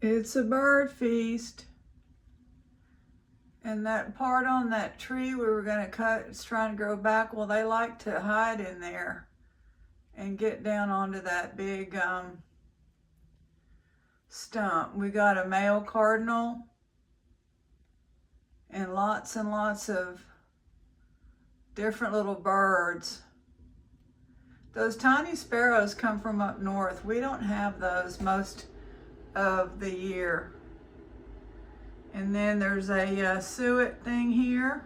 It's a bird feast. And that part on that tree we were going to cut, it's trying to grow back. Well, they like to hide in there and get down onto that big stump. We got a male cardinal and lots of different little birds. Those tiny sparrows come from up north. We don't have those most of the year. And then there's a suet thing here.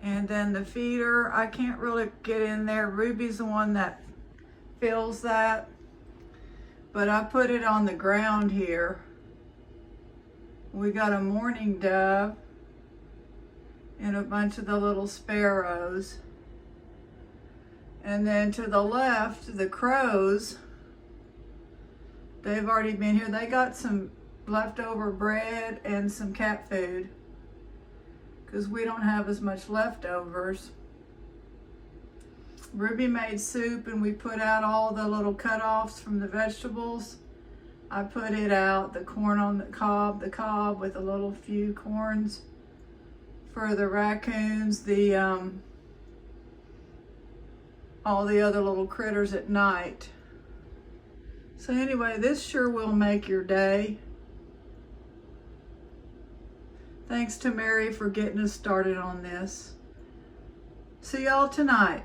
And then the feeder, I can't really get in there. Ruby's the one that fills that. But I put it on the ground here. We got a mourning dove and a bunch of the little sparrows. And then to the left, the crows, they've already been here. They got some leftover bread and some cat food because we don't have as much leftovers. Ruby made soup and we put out all the little cut-offs from the vegetables. I put it out, the corn on the cob with a little few corns for the raccoons, all the other little critters at night. So anyway, this sure will make your day. Thanks to Mary for getting us started on this. See y'all tonight.